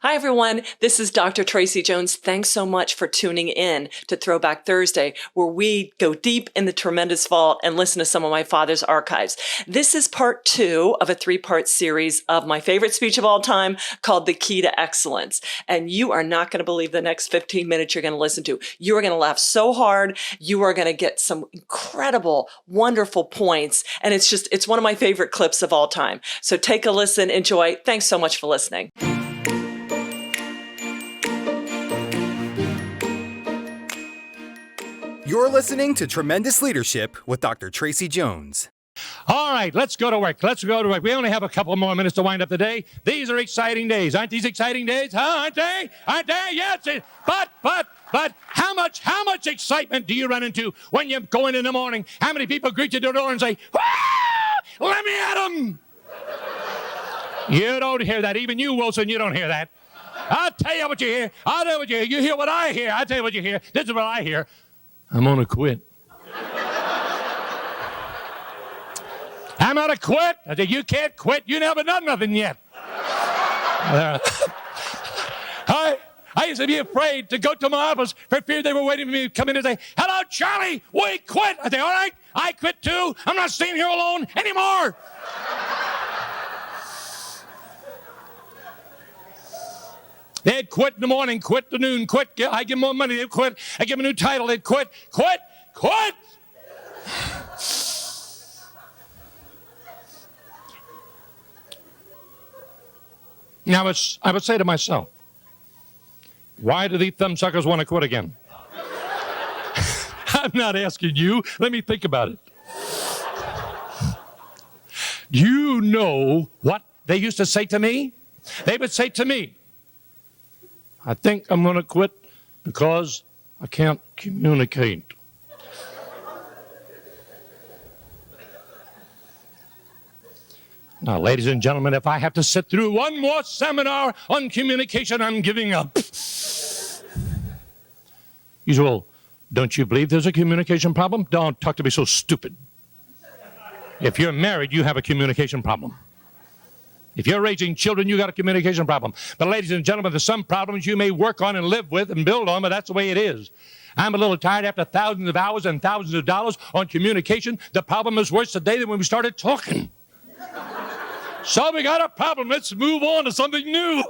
Hi, everyone. This is Dr. Tracy Jones. Thanks so much for tuning in to Throwback Thursday, where we go deep in the tremendous vault and listen to some of my father's archives. This is part 2 of a 3-part series of my favorite speech of all time called The Key to Excellence. And you are not going to believe the next 15 minutes you're going to listen to. You are going to laugh so hard. You are going to get some incredible, wonderful points. And it's one of my favorite clips of all time. So take a listen, enjoy. Thanks so much for listening. You're listening to Tremendous Leadership with Dr. Tracy Jones. All right, let's go to work. We only have a couple more minutes to wind up the day. These are exciting days. Aren't these exciting days? Huh? Aren't they? Yes. But how much excitement do you run into when you go in the morning? How many people greet you at the door and say, let me at them? You don't hear that. Even you, Wilson, you don't hear that. I'll tell you what you hear. You hear what I hear. I'll tell you what you hear. This is what I hear. I'm going to quit. I'm going to quit. I said, you can't quit. You never done nothing yet. I used to be afraid to go to my office for fear they were waiting for me to come in and say, hello, Charlie, we quit. I say, all right, I quit too. I'm not staying here alone anymore. They'd quit in the morning, quit at noon, quit. I give them more money, they'd quit. I give them a new title, they'd quit. Now, I would say to myself, why do these thumbsuckers want to quit again? I'm not asking you. Let me think about it. Do you know what they used to say to me? They would say to me, I think I'm going to quit because I can't communicate. Now, ladies and gentlemen, if I have to sit through one more seminar on communication, I'm giving up. You say, well, don't you believe there's a communication problem? Don't talk to me so stupid. If you're married, you have a communication problem. If you're raising children, you got a communication problem. But ladies and gentlemen, there's some problems you may work on and live with and build on, but that's the way it is. I'm a little tired after thousands of hours and thousands of dollars on communication. The problem is worse today than when we started talking. So we got a problem. Let's move on to something new.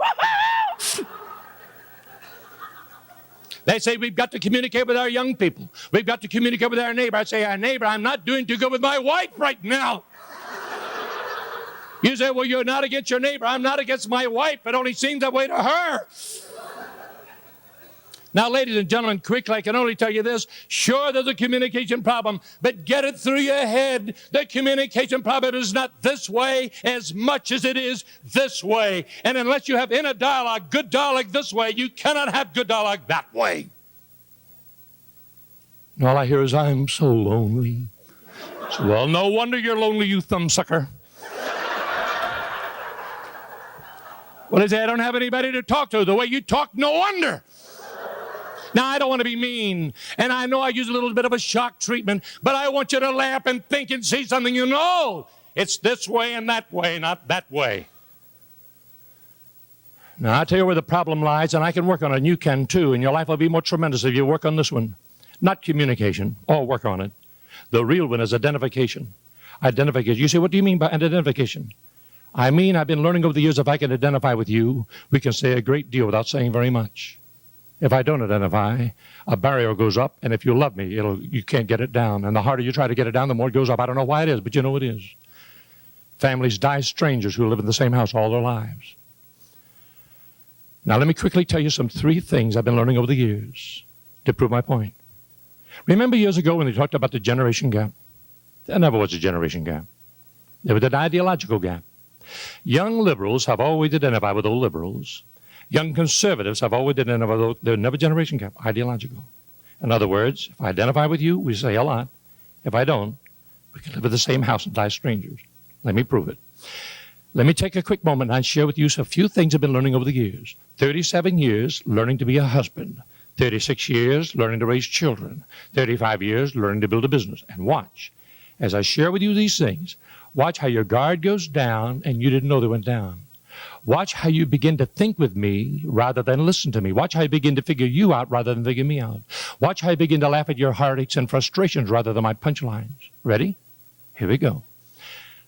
They say we've got to communicate with our young people. We've got to communicate with our neighbor. I say, our neighbor, I'm not doing too good with my wife right now. You say, well, you're not against your neighbor. I'm not against my wife. It only seems that way to her. Now, ladies and gentlemen, quickly, I can only tell you this. Sure, there's a communication problem, but get it through your head. The communication problem is not this way as much as it is this way. And unless you have inner dialogue, good dialogue this way, you cannot have good dialogue that way. And all I hear is, I'm so lonely. So, well, no wonder you're lonely, you thumbsucker. Well, they say, I don't have anybody to talk to. The way you talk, no wonder. Now, I don't want to be mean, and I know I use a little bit of a shock treatment, but I want you to laugh and think and see something you know. It's this way and that way, not that way. Now, I'll tell you where the problem lies, and I can work on it, and you can too, and your life will be more tremendous if you work on this one. Not communication. Oh, work on it. The real one is identification. Identification. You say, what do you mean by identification? I mean, I've been learning over the years, if I can identify with you, we can say a great deal without saying very much. If I don't identify, a barrier goes up, and if you love me, you can't get it down. And the harder you try to get it down, the more it goes up. I don't know why it is, but you know it is. Families die strangers who live in the same house all their lives. Now, let me quickly tell you 3 things I've been learning over the years to prove my point. Remember years ago when they talked about the generation gap? There never was a generation gap. There was an ideological gap. Young liberals have always identified with old liberals. Young conservatives have always identified with old. There's never a generation gap, ideological. In other words, if I identify with you, we say a lot. If I don't, we can live in the same house and die strangers. Let me prove it. Let me take a quick moment and share with you a few things I've been learning over the years. 37 years learning to be a husband. 36 years learning to raise children. 35 years learning to build a business. And watch, as I share with you these things, watch how your guard goes down and you didn't know they went down. Watch how you begin to think with me rather than listen to me. Watch how you begin to figure you out rather than figure me out. Watch how you begin to laugh at your heartaches and frustrations rather than my punchlines. Ready? Here we go.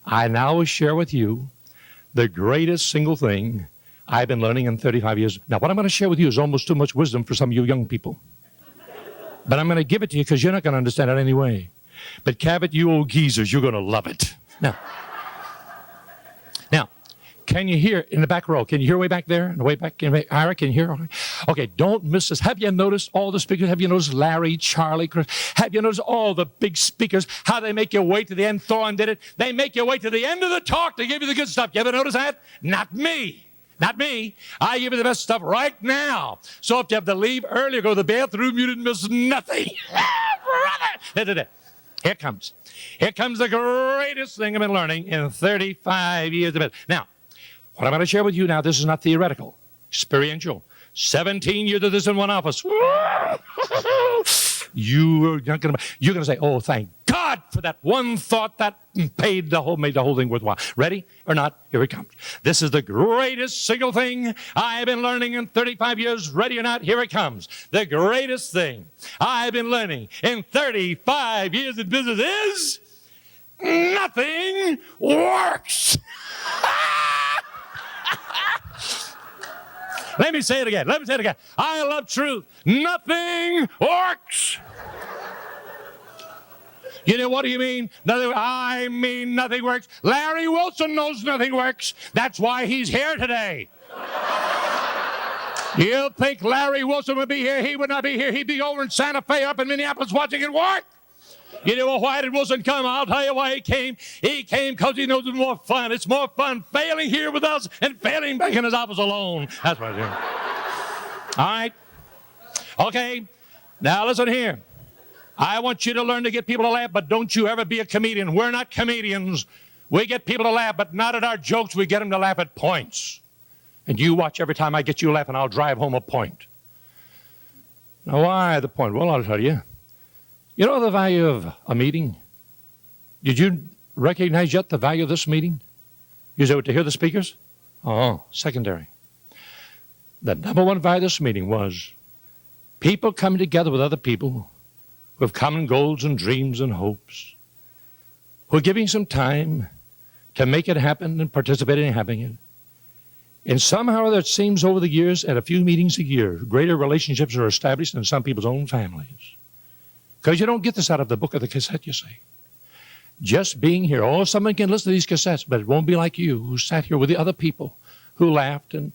I now will share with you the greatest single thing I've been learning in 35 years. Now, what I'm going to share with you is almost too much wisdom for some of you young people. But I'm going to give it to you because you're not going to understand it anyway. But Cabot, you old geezers, you're going to love it. Now, can you hear in the back row? Can you hear way back there? In the way back? Ira, can you hear? Okay, don't miss this. Have you noticed all the speakers? Have you noticed Larry, Charlie, Chris? Have you noticed all the big speakers, how they make you wait to the end? Thorne did it. They make you wait to the end of the talk to give you the good stuff. You ever notice that? Not me. Not me. I give you the best stuff right now. So if you have to leave early or go to the bathroom, you didn't miss nothing. Brother! Here comes. Here comes the greatest thing I've been learning in 35 years of it. Now, what I'm going to share with you now, this is not theoretical, experiential. 17 years of this in one office. You're going to say, oh, thank God for that one thought that made the whole thing worthwhile. Ready or not? Here it comes. This is the greatest single thing I've been learning in 35 years. Ready or not? Here it comes. The greatest thing I've been learning in 35 years in business is nothing works. Let me say it again. I love truth. Nothing works. You know, what do you mean? I mean nothing works. Larry Wilson knows nothing works. That's why he's here today. You think Larry Wilson would be here? He would not be here. He'd be over in Santa Fe up in Minneapolis watching it work. You know why did Wilson come? I'll tell you why he came. He came because he knows it's more fun. It's more fun failing here with us and failing back in his office alone. That's what I do. All right. Okay. Now listen here. I want you to learn to get people to laugh, but don't you ever be a comedian. We're not comedians. We get people to laugh, but not at our jokes. We get them to laugh at points. And you watch every time I get you laughing, I'll drive home a point. Now, why the point? Well, I'll tell you. You know the value of a meeting? Did you recognize yet the value of this meeting? You say, to hear the speakers? Oh, secondary. The number one value of this meeting was people coming together with other people who have common goals and dreams and hopes, who are giving some time to make it happen and participating in having it. And somehow it seems over the years, at a few meetings a year, greater relationships are established in some people's own families. Because you don't get this out of the book or the cassette, you see. Just being here. Oh, someone can listen to these cassettes, but it won't be like you who sat here with the other people who laughed and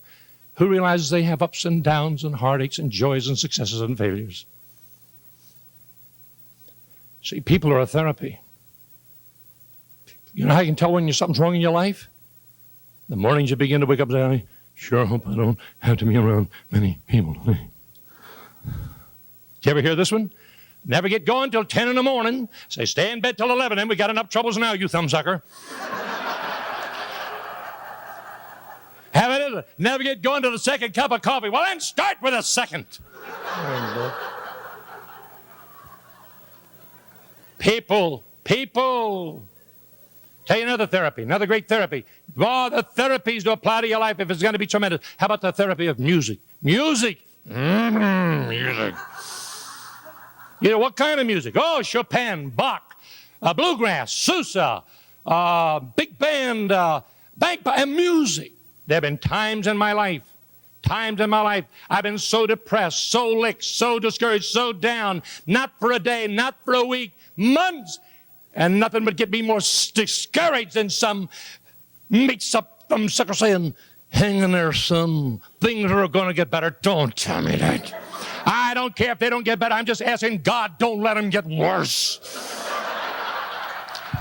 who realizes they have ups and downs and heartaches and joys and successes and failures. See, people are a therapy. You know how you can tell when something's wrong in your life? The mornings you begin to wake up and say, I sure hope I don't have to be around many people. Did you ever hear this one? Never get going till 10 in the morning. Say, stay in bed till 11, and we got enough troubles now, you thumbsucker. Have it? Never get going till the second cup of coffee. Well, then start with a second. People. Tell you another therapy, another great therapy. Oh, the therapies to apply to your life if it's going to be tremendous. How about the therapy of music? Music. Music. You know, what kind of music? Oh, Chopin, Bach, bluegrass, Sousa, big band, and music. There have been times in my life, I've been so depressed, so licked, so discouraged, so down, not for a day, not for a week, months, and nothing would get me more discouraged than some mix-up thumbsucker saying, hang in there, son, things are going to get better. Don't tell me that. I don't care if they don't get better. I'm just asking God, don't let them get worse.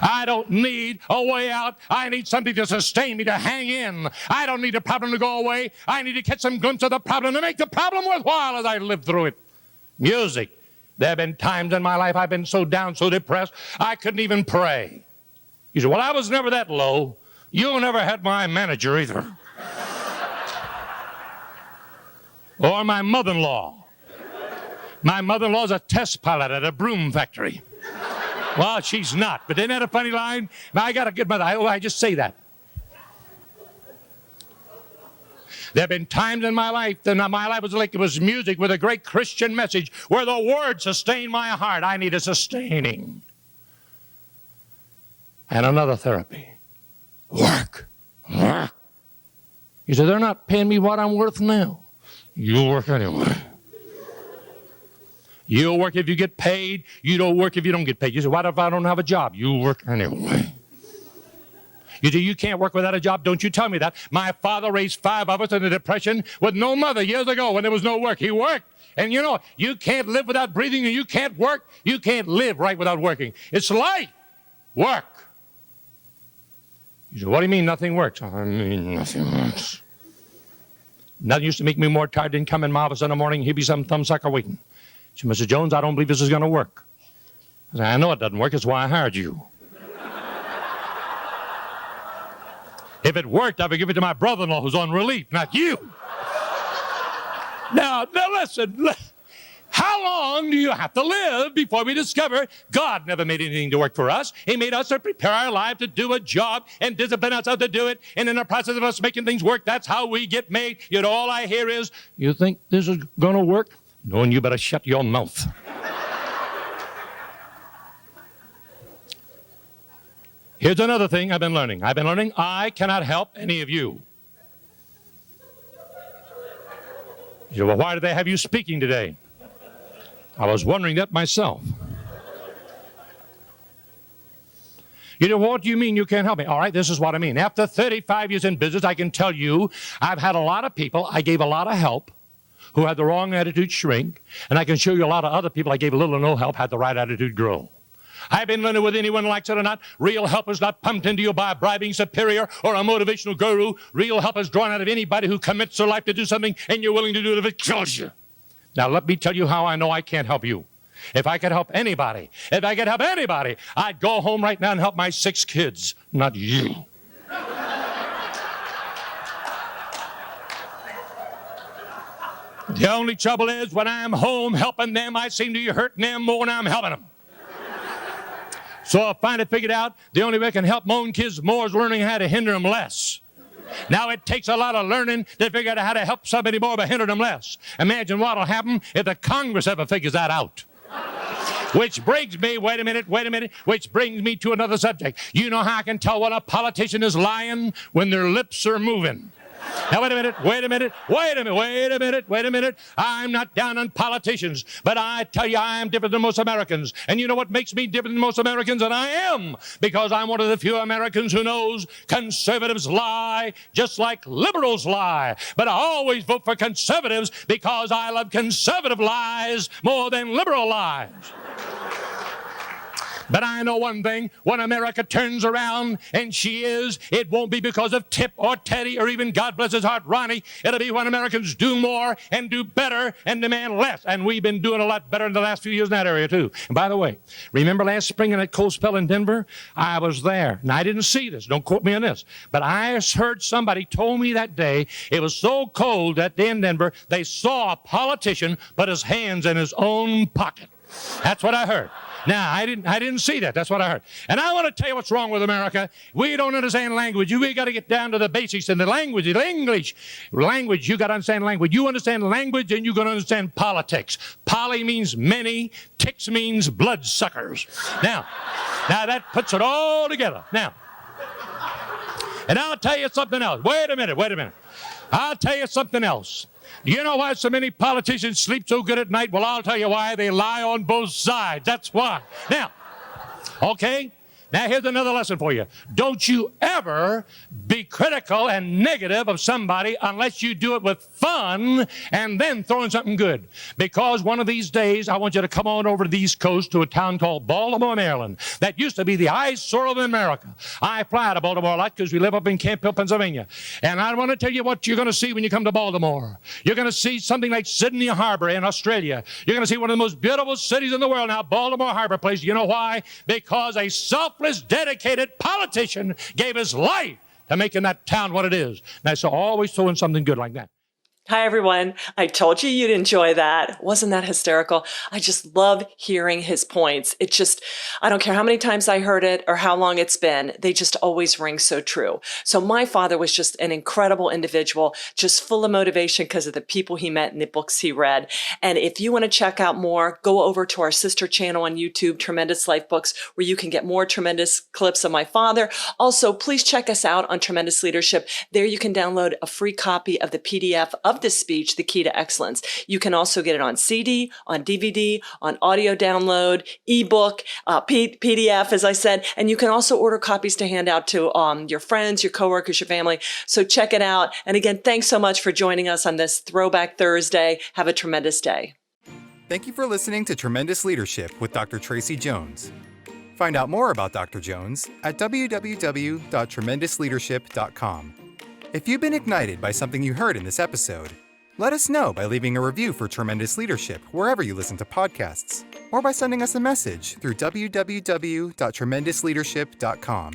I don't need a way out. I need something to sustain me, to hang in. I don't need the problem to go away. I need to catch some glimpse of the problem to make the problem worthwhile as I live through it. Music. There have been times in my life I've been so down, so depressed, I couldn't even pray. You say, well, I was never that low. You never had my manager either. Or my mother-in-law. My mother-in-law's a test pilot at a broom factory. Well, she's not, but isn't that a funny line? Now, I got a good mother. I just say that. There have been times in my life that my life was like it was music with a great Christian message where the word sustained my heart. I need a sustaining. And another therapy. Work. Work. You say, they're not paying me what I'm worth now. You'll work anyway. You'll work if you get paid. You don't work if you don't get paid. You say, what if I don't have a job? You'll work anyway. You say, you can't work without a job. Don't you tell me that. My father raised 5 of us in the Depression with no mother years ago when there was no work. He worked. And you know, you can't live without breathing, and you can't work. You can't live right without working. It's life. Work. You say, what do you mean nothing works? I mean nothing works. Nothing used to make me more tired than come in my office in the morning. He'd be some thumbsucker waiting. She said, Mr. Jones, I don't believe this is going to work. I said, I know it doesn't work. It's why I hired you. If it worked, I would give it to my brother-in-law who's on relief, not you. Now listen. How long do you have to live before we discover God never made anything to work for us? He made us to prepare our life to do a job and discipline us how to do it. And in the process of us making things work, that's how we get made. Yet all I hear is, you think this is going to work? No, and you better shut your mouth. Here's another thing I've been learning. I cannot help any of you. You say, well, why do they have you speaking today? I was wondering that myself. You know, what do you mean you can't help me? All right, this is what I mean. After 35 years in business, I can tell you I've had a lot of people I gave a lot of help who had the wrong attitude shrink, and I can show you a lot of other people I gave a little or no help had the right attitude grow. I've been learning with anyone likes it or not. Real help is not pumped into you by a bribing superior or a motivational guru. Real help is drawn out of anybody who commits their life to do something and you're willing to do it if it kills you. Now, let me tell you how I know I can't help you. If I could help anybody, I'd go home right now and help my 6 kids, not you. The only trouble is when I'm home helping them, I seem to be hurting them more than I'm helping them. So I finally figured out the only way I can help my own kids more is learning how to hinder them less. Now, it takes a lot of learning to figure out how to help somebody more but hinder them less. Imagine what will happen if the Congress ever figures that out. Which brings me, wait a minute, which brings me to another subject. You know how I can tell when a politician is lying? When their lips are moving. Now, wait a minute. I'm not down on politicians, but I tell you, I am different than most Americans. And you know what makes me different than most Americans? And I am, because I'm one of the few Americans who knows conservatives lie just like liberals lie. But I always vote for conservatives because I love conservative lies more than liberal lies. But I know one thing, when America turns around, and she is, it won't be because of Tip or Teddy or even, God bless his heart, Ronnie. It'll be when Americans do more and do better and demand less. And we've been doing a lot better in the last few years in that area, too. And by the way, remember last spring in that cold spell in Denver? I was there. Now, I didn't see this. Don't quote me on this. But I heard somebody told me that day it was so cold that day in Denver, they saw a politician put his hands in his own pocket. That's what I heard. Now, I didn't see that. That's what I heard. And I want to tell you what's wrong with America. We don't understand language. We got to get down to the basics and the language, Language, you got to understand language. You understand language and you're going to understand politics. Poly means many. Ticks means bloodsuckers. Now that puts it all together. Now, and I'll tell you something else. Wait a minute. I'll tell you something else. Do you know why so many politicians sleep so good at night? Well, I'll tell you why. They lie on both sides. That's why. Now, okay? Now, here's another lesson for you. Don't you ever be critical and negative of somebody unless you do it with fun and then throw in something good. Because one of these days, I want you to come on over to the East Coast to a town called Baltimore, Maryland. That used to be the eyesore of America. I fly to Baltimore a lot because we live up in Camp Hill, Pennsylvania. And I want to tell you what you're going to see when you come to Baltimore. You're going to see something like Sydney Harbor in Australia. You're going to see one of the most beautiful cities in the world now, Baltimore Harbor Place. You know why? Because a selfless, dedicated politician gave his life to making that town what it is. Now, so always throwing something good like that. Hi, everyone. I told you you'd enjoy that. Wasn't that hysterical? I just love hearing his points. I don't care how many times I heard it or how long it's been, they just always ring so true. So my father was just an incredible individual, just full of motivation because of the people he met and the books he read. And if you want to check out more, go over to our sister channel on YouTube, Tremendous Life Books, where you can get more tremendous clips of my father. Also, please check us out on Tremendous Leadership. There you can download a free copy of the PDF of this speech, The Key to Excellence. You can also get it on CD, on DVD, on audio download, ebook, PDF, as I said, and you can also order copies to hand out to your friends, your coworkers, your family. So check it out. And again, thanks so much for joining us on this Throwback Thursday. Have a tremendous day. Thank you for listening to Tremendous Leadership with Dr. Tracy Jones. Find out more about Dr. Jones at www.tremendousleadership.com. If you've been ignited by something you heard in this episode, let us know by leaving a review for Tremendous Leadership wherever you listen to podcasts, or by sending us a message through www.tremendousleadership.com.